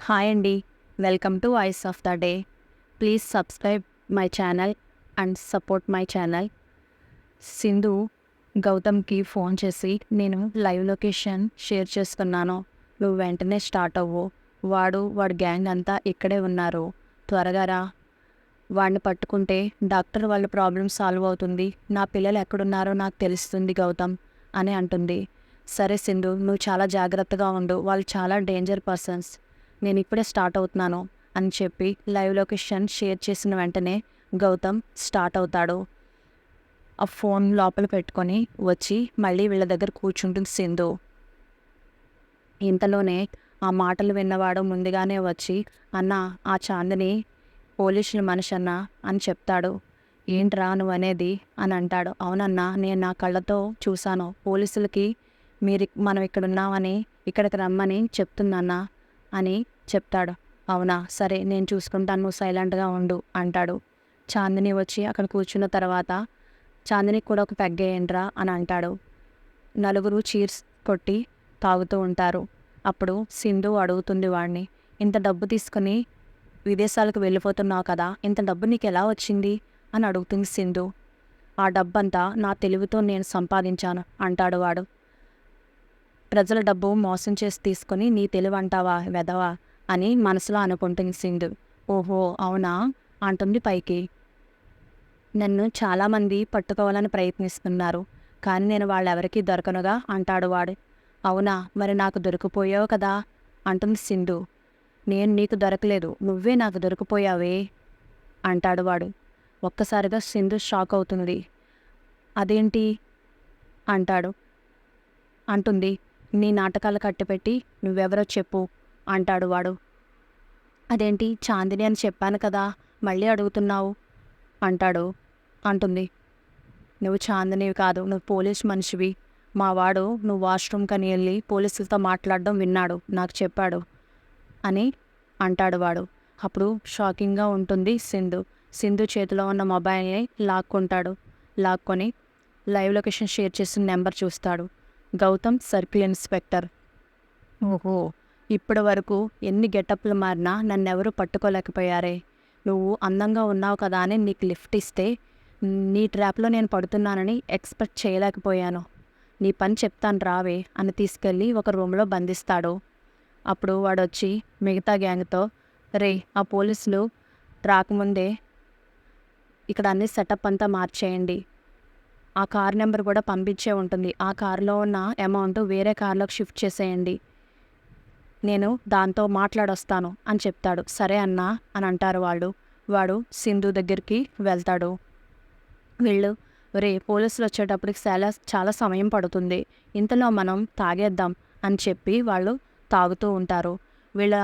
Hi అండి. Welcome to voice of the day. Please subscribe my channel and support my channel. Sindhu గౌతమ్కి phone చేసి, నేను live location share చేస్తున్నాను, నువ్వు వెంటనే స్టార్ట్ అవ్వు, వాడి గ్యాంగ్ అంతా ఇక్కడే ఉన్నారు, త్వరగా రా, వాడిని పట్టుకుంటే డాక్టర్ వాళ్ళ ప్రాబ్లం సాల్వ్ అవుతుంది, నా పిల్లలు ఎక్కడున్నారో నాకు తెలుస్తుంది గౌతమ్ అని అంటుంది. సరే సింధు, నువ్వు చాలా జాగ్రత్తగా ఉండు, వాళ్ళు చాలా డేంజర్ పర్సన్స్, నేను ఇప్పుడే స్టార్ట్ అవుతున్నాను అని చెప్పి లైవ్ లొకేషన్ షేర్ చేసిన వెంటనే గౌతమ్ స్టార్ట్ అవుతాడు. ఆ ఫోన్ లోపల పెట్టుకొని వచ్చి మళ్ళీ వీళ్ళ దగ్గర కూర్చుంటుంది సింధు. ఇంతలోనే ఆ మాటలు విన్నవాడు ముందుగానే వచ్చి, అన్న, ఆ చాందిని పోలీసుల మనిషి అన్న అని చెప్తాడు. ఏంట్రా నువ్వు అనేది అని అంటాడు. అవునన్నా, నేను నా కళ్ళతో చూశాను, పోలీసులకి మనం ఇక్కడ ఉన్నామని ఇక్కడికి రమ్మని చెప్తుందన్నా అని చెప్తాడు. అవునా, సరే నేను చూసుకుంటాను, నువ్వు సైలెంట్గా ఉండు అంటాడు. చాందిని వచ్చి అక్కడ కూర్చున్న తర్వాత, చాందినికి కూడా ఒక పెగ్గేయండిరా అని అంటాడు. నలుగురు చీర్స్ కొట్టి తాగుతూ ఉంటారు. అప్పుడు సింధు అడుగుతుంది వాడిని, ఇంత డబ్బు తీసుకుని విదేశాలకు వెళ్ళిపోతున్నావు కదా, ఇంత డబ్బు నీకు ఎలా వచ్చింది అని అడుగుతుంది సింధు. ఆ డబ్బంతా నా తెలివితో నేను సంపాదించాను అంటాడు వాడు. ప్రజల డబ్బు మోసం చేసి తీసుకుని నీ తెలివి అంటావా వెధవా అని మనసులో అనుకుంటుంది సింధు. ఓహో అవునా అంటుంది పైకి. నన్ను చాలామంది పట్టుకోవాలని ప్రయత్నిస్తున్నారు, కానీ నేను వాళ్ళెవరికీ దొరకనుగా అంటాడు వాడు. అవునా, మరి నాకు దొరికిపోయావు కదా అంటుంది సింధు. నేను నీకు దొరకలేదు, నువ్వే నాకు దొరికిపోయావే అంటాడు వాడు. ఒక్కసారిగా సింధు షాక్ అవుతుంది. అదేంటి అంటుంది. నీ నాటకాలు కట్టిపెట్టి నువ్వెవరో చెప్పు అంటాడు వాడు. అదేంటి, చాందిని అని చెప్పాను కదా, మళ్ళీ అడుగుతున్నావు అంటుంది. నువ్వు చాందినివి కాదు, నువ్వు పోలీస్ మనిషివి. మా వాడు నువ్వు వాష్రూమ్ కని వెళ్ళి పోలీసులతో మాట్లాడడం విన్నాడు, నాకు చెప్పాడు అని అంటాడు వాడు. అప్పుడు షాకింగ్గా ఉంటుంది సింధు చేతిలో ఉన్న మొబైల్ని లాక్కొని లైవ్ లొకేషన్ షేర్ చేసిన నెంబర్ చూస్తాడు. Gautam circle inspector. ఓహో, ఇప్పటి వరకు ఎన్ని గెటప్లు మారినా నన్నెవరూ పట్టుకోలేకపోయారే. నువ్వు అందంగా ఉన్నావు కదా అని నీకు లిఫ్ట్ ఇస్తే నీ ట్రాప్లో నేను పడుతున్నానని ఎక్స్పెక్ట్ చేయలేకపోయాను. నీ పని చెప్తాను రావే అని తీసుకెళ్ళి ఒక రూమ్లో బంధిస్తాడు. అప్పుడు వాడొచ్చి మిగతా గ్యాంగ్తో, రే, ఆ పోలీసులు రాకముందే ఇక్కడ అన్ని సెటప్ అంతా మార్చేయండి, ఆ కార్ నెంబర్ కూడా పంపించే ఉంటుంది, ఆ కారులో ఉన్న అమౌంట్ వేరే కార్లోకి షిఫ్ట్ చేసేయండి, నేను దాంతో మాట్లాడొస్తాను అని చెప్తాడు. సరే అన్నా అని అంటారు వాళ్ళు. వాడు సింధు దగ్గరికి వెళ్తాడు. వీళ్ళు, రే, పోలీసులు వచ్చేటప్పటికి చాలా సమయం పడుతుంది, ఇంతలో మనం తాగేద్దాం అని చెప్పి వాళ్ళు తాగుతూ ఉంటారు. వీళ్ళ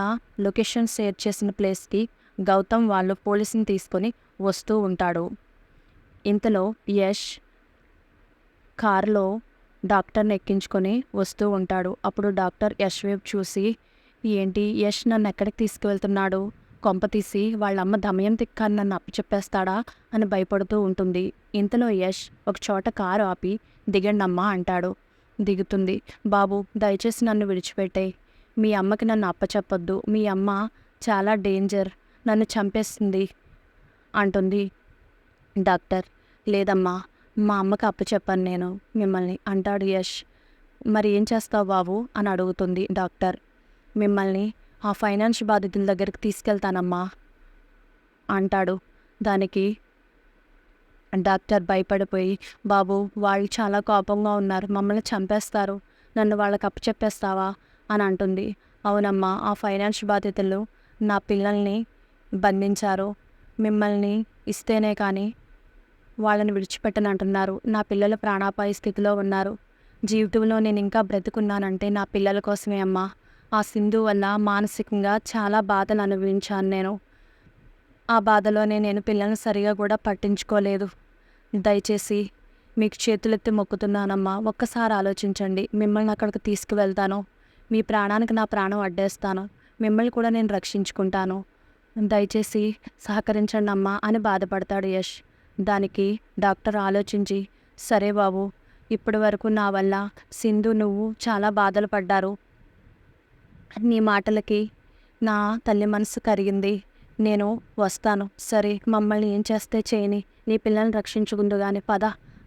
లొకేషన్ షేర్ చేసిన ప్లేస్కి గౌతమ్ వాళ్ళు పోలీసుని తీసుకొని వస్తూ ఉంటాడు. ఇంతలో యష్ కారులో డాక్టర్ని ఎక్కించుకొని వస్తూ ఉంటాడు. అప్పుడు డాక్టర్ యష్ వైపు చూసి, ఏంటి యష్ నన్ను ఎక్కడికి తీసుకువెళ్తున్నాడు, కొంపతీసి వాళ్ళమ్మ దమయంతి కాని నన్ను అప్పచెప్పేస్తాడా అని భయపడుతూ ఉంటుంది. ఇంతలో యష్ ఒక చోట కారు ఆపి, దిగండమ్మా అంటాడు. దిగుతుంది. బాబు, దయచేసి నన్ను విడిచిపెట్టే, మీ అమ్మకి నన్ను అప్పచెప్పొద్దు, మీ అమ్మ చాలా డేంజర్, నన్ను చంపేస్తుంది అంటుంది. డాక్టర్, లేదమ్మా, మా అమ్మకి అప్పచెప్పాను నేను మిమ్మల్ని అంటాడు యష్. మరి ఏం చేస్తావు బాబు అని అడుగుతుంది డాక్టర్. మిమ్మల్ని ఆ ఫైనాన్స్ బాధితుల దగ్గరికి తీసుకెళ్తానమ్మా అంటాడు. దానికి డాక్టర్ భయపడిపోయి, బాబు, వాళ్ళు చాలా కోపంగా ఉన్నారు, మమ్మల్ని చంపేస్తారు, నన్ను వాళ్ళకి అప్పచెప్పేస్తావా అని అంటుంది. అవునమ్మా, ఆ ఫైనాన్స్ బాధితులు నా పిల్లల్ని బంధించారు, మిమ్మల్ని ఇస్తేనే కానీ వాళ్ళని విడిచిపెట్టనంటున్నారు, నా పిల్లలు ప్రాణాపాయ స్థితిలో ఉన్నారు, జీవితంలో నేను ఇంకా బ్రతుకున్నానంటే నా పిల్లల కోసమే అమ్మా, ఆ సింధు వల్ల మానసికంగా చాలా బాధలు అనుభవించాను నేను, ఆ బాధలోనే నేను పిల్లల్ని సరిగా కూడా పట్టించుకోలేదు, దయచేసి మీకు చేతులెత్తి మొక్కుతున్నానమ్మా, ఒక్కసారి ఆలోచించండి, మిమ్మల్ని అక్కడికి తీసుకువెళ్తాను, మీ ప్రాణానికి నా ప్రాణం అడ్డేస్తాను, మిమ్మల్ని కూడా నేను రక్షించుకుంటాను, దయచేసి సహకరించండి అమ్మా అని బాధపడతాడు యష్. దానికి డాక్టర్ ఆలోచించి, సరే బాబు, ఇప్పటి వరకు నా వల్ల సింధు నువ్వు చాలా బాధలు పడ్డారు, నీ మాటలకి నా తల్లి మనసు కరిగింది. నేను వస్తాను. సరే మమ్మల్ని ఏం చేస్తే చేయని, నీ పిల్లల్ని రక్షించుకుందు గాని పద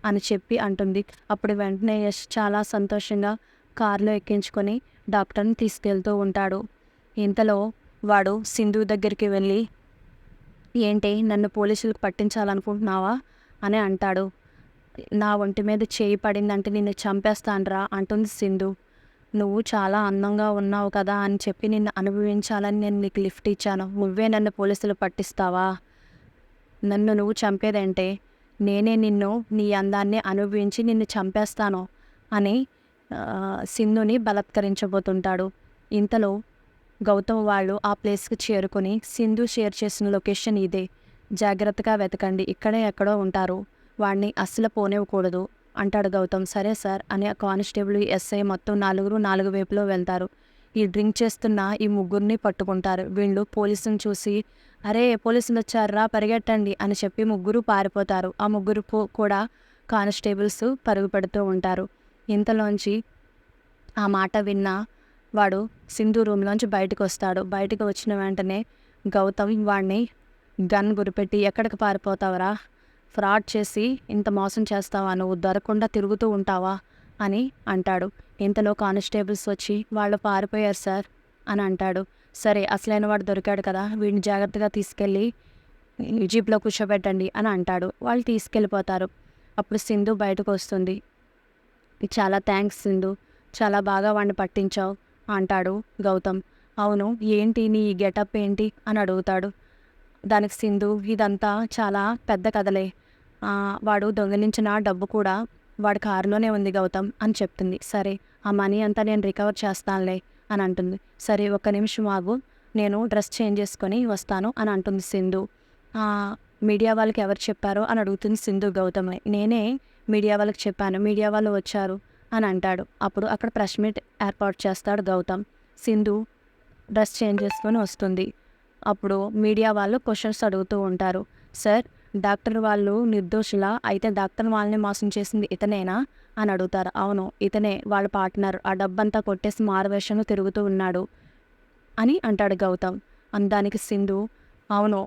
అని చెప్పి అంటుంది. అప్పుడు వెంటనే యష్ చాలా సంతోషంగా కారులో ఎక్కించుకొని డాక్టర్ని తీసుకెళ్తూ ఉంటాడు. ఇంతలో వాడు సింధు దగ్గరికి వెళ్ళి, ఏంటి నన్ను పోలీసులకు పట్టించాలనుకుంటున్నావా అని అంటాడు. నా ఒంటి మీద చేయి పడిందంటే నిన్ను చంపేస్తాన్రా అంటుంది సింధు. నువ్వు చాలా అందంగా ఉన్నావు కదా అని చెప్పి నిన్ను అనుభవించాలని నేను నీకు లిఫ్ట్ ఇచ్చాను. నువ్వే నన్ను పోలీసులు పట్టిస్తావా? నన్ను నువ్వు చంపేదంటే నేనే నిన్ను నీ అందాన్ని అనుభవించి నిన్ను చంపేస్తాను అని సింధుని బలాత్కరించబోతుంటాడు. ఇంతలో గౌతమ్ వాళ్ళు ఆ ప్లేస్కి చేరుకొని, సింధు షేర్ చేసిన లొకేషన్ ఇదే, జాగ్రత్తగా వెతకండి, ఇక్కడే ఎక్కడో ఉంటారు, వాడిని అస్సలు పోనివ్వకూడదు అంటాడు గౌతమ్. సరే సార్ అని ఆ కానిస్టేబుల్ ఎస్ఐ మొత్తం నాలుగు వైపులో వెళ్తారు. ఈ డ్రింక్ చేస్తున్న ఈ ముగ్గురిని పట్టుకుంటారు. వీళ్ళు పోలీసుని చూసి, అరే పోలీసులు వచ్చారా పరిగెట్టండి అని చెప్పి ముగ్గురు పారిపోతారు. ఆ ముగ్గురు కూడా కానిస్టేబుల్స్ పరుగు పెడుతూ ఉంటారు. ఇంతలోంచి ఆ మాట విన్న వాడు సింధు రూమ్లోంచి బయటకు వస్తాడు. బయటకు వచ్చిన వెంటనే గౌతమ్ వాడిని గన్ గురిపెట్టి, ఎక్కడికి పారిపోతావరా, ఫ్రాడ్ చేసి ఇంత మోసం చేస్తావా, నువ్వు దొరకకుండా తిరుగుతూ ఉంటావా అని అంటాడు. ఇంతలో కానిస్టేబుల్స్ వచ్చి, వాళ్ళు పారిపోయారు సార్ అని అంటాడు. సరే అసలైన వాడు దొరికాడు కదా, వీడిని జాగ్రత్తగా తీసుకెళ్ళి జీప్లో కూర్చోబెట్టండి అని అంటాడు. వాళ్ళు తీసుకెళ్ళిపోతారు. అప్పుడు సింధు బయటకు వస్తుంది. చాలా థ్యాంక్స్ సింధు, చాలా బాగా వాడిని పట్టించావు అంటాడు గౌతమ్. అవును ఏంటి నీ గెటప్ ఏంటి అని అడుగుతాడు. దానికి సింధు, ఇదంతా చాలా పెద్ద కథలే, వాడు దొంగిలించిన డబ్బు కూడా వాడి కారులోనే ఉంది గౌతమ్ అని చెప్తుంది. సరే ఆ మనీ అంతా నేను రికవర్ చేస్తానులే అని అంటుంది. సరే ఒక్క నిమిషం ఆగు, నేను డ్రెస్ చేంజ్ చేసుకొని వస్తాను అని అంటుంది సింధు. మీడియా వాళ్ళకి ఎవరు చెప్పారో అని అడుగుతుంది సింధు గౌతమ్ని. నేనే మీడియా వాళ్ళకి చెప్పాను, మీడియా వాళ్ళు వచ్చారు అని అంటాడు. అప్పుడు అక్కడ ప్రెస్ మీట్ ఏర్పాటు చేస్తాడు గౌతమ్. సింధు డ్రెస్ చేంజ్ చేసుకొని వస్తుంది. అప్పుడు మీడియా వాళ్ళు క్వశ్చన్స్ అడుగుతూ ఉంటారు. సార్ డాక్టర్ వాళ్ళు నిర్దోషులా, అయితే డాక్టర్ వాళ్ళని మోసం చేసింది ఇతనేనా అని అడుగుతారు. అవును ఇతనే, వాళ్ళ పార్ట్నర్, ఆ డబ్బంతా కొట్టేసి మారువేషంలో తిరుగుతూ ఉన్నాడు అని అంటాడు గౌతమ్. అందానికి సింధు, అవును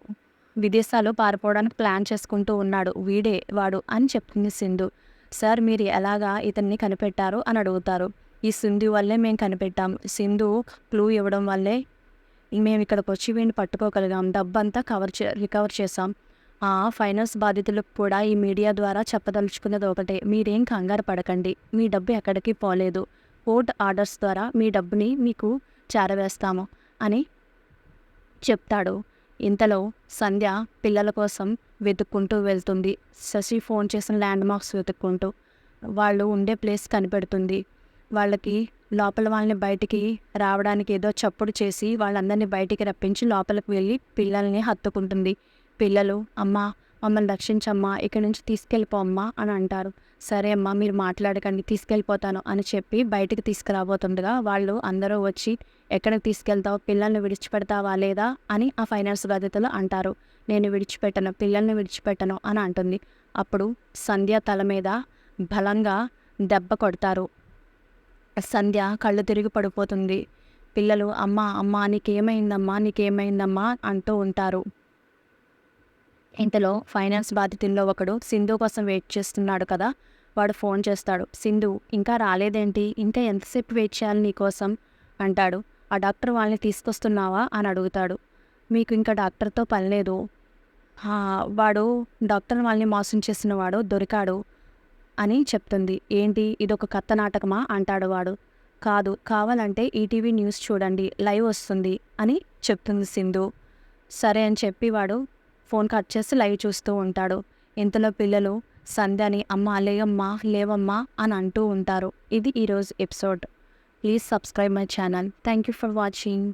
విదేశాలు పారిపోవడానికి ప్లాన్ చేసుకుంటూ ఉన్నాడు, వీడే వాడు అని చెప్తుంది సింధు. సార్ మీరు ఎలాగా ఇతన్ని కనిపెట్టారు అని అడుగుతారు. ఈ సింధు వల్లే మేము కనిపెట్టాం, సింధు క్లూ ఇవ్వడం వల్లే మేము ఇక్కడికి వచ్చి వీడిని పట్టుకోగలిగాం, డబ్బంతా రికవర్ చేసాం. ఫైనాన్స్ బాధితులకు కూడా ఈ మీడియా ద్వారా చెప్పదలుచుకున్నది ఒకటే, మీరేం కంగారు పడకండి, మీ డబ్బు ఎక్కడికి పోలేదు, కోర్ట్ ఆర్డర్స్ ద్వారా మీ డబ్బుని మీకు చేరవేస్తాము అని చెప్తాడు. ఇంతలో సంధ్య పిల్లల కోసం వెతుక్కుంటూ వెళ్తుంది. శశి ఫోన్ చేసిన ల్యాండ్ మార్క్స్ వెతుక్కుంటూ వాళ్ళు ఉండే ప్లేస్ కనిపెడుతుంది. వాళ్ళకి లోపల వాళ్ళని బయటికి రావడానికి ఏదో చప్పుడు చేసి వాళ్ళందరినీ బయటికి రప్పించి లోపలికి వెళ్ళి పిల్లల్ని హత్తుకుంటుంది. పిల్లలు, అమ్మ మమ్మల్ని రక్షించమ్మా, ఇక్కడి నుంచి తీసుకెళ్ళిపో అమ్మా అని అంటారు. సరే అమ్మా మీరు మాట్లాడకండి, తీసుకెళ్ళిపోతాను అని చెప్పి బయటికి తీసుకురాబోతుండగా వాళ్ళు అందరూ వచ్చి, ఎక్కడికి తీసుకెళ్తావు, పిల్లల్ని విడిచిపెడతావా లేదా అని ఆ ఫైనాన్స్ బాధ్యతలు అంటారు. నేను విడిచిపెట్టను, పిల్లల్ని విడిచిపెట్టను అని అంటుంది. అప్పుడు సంధ్య తల మీద బలంగా దెబ్బ కొడతారు. సంధ్య కళ్ళు తిరిగి పడిపోతుంది. పిల్లలు అమ్మ అమ్మ నీకేమైందమ్మా అంటూ ఉంటారు. ఇంతలో ఫైనాన్స్ బాధితుల్లో ఒకడు సింధు కోసం వెయిట్ చేస్తున్నాడు కదా, వాడు ఫోన్ చేస్తాడు. సింధు ఇంకా రాలేదేంటి, ఇంకా ఎంతసేపు వెయిట్ చేయాలి నీకోసం అంటాడు. ఆ డాక్టర్ వాళ్ళని తీసుకొస్తున్నావా అని అడుగుతాడు. మీకు ఇంకా డాక్టర్తో పని లేదు, వాడు డాక్టర్ వాళ్ళని మోసం చేసిన వాడు దొరికాడు అని చెప్తుంది. ఏంటి ఇదొక కథ నాటకమా అంటాడు వాడు. కాదు, కావాలంటే ఈటీవీ న్యూస్ చూడండి, లైవ్ వస్తుంది అని చెప్తుంది సింధు. సరే అని చెప్పి వాడు ఫోన్ కట్ చేసి లైవ్ చూస్తూ ఉంటాడు. ఇంతలో పిల్లలు సంధ్యని అమ్మ లేవమ్మా అని అంటూ ఉంటారు. ఇది ఈరోజు episode. Please subscribe my channel. Thank you for watching.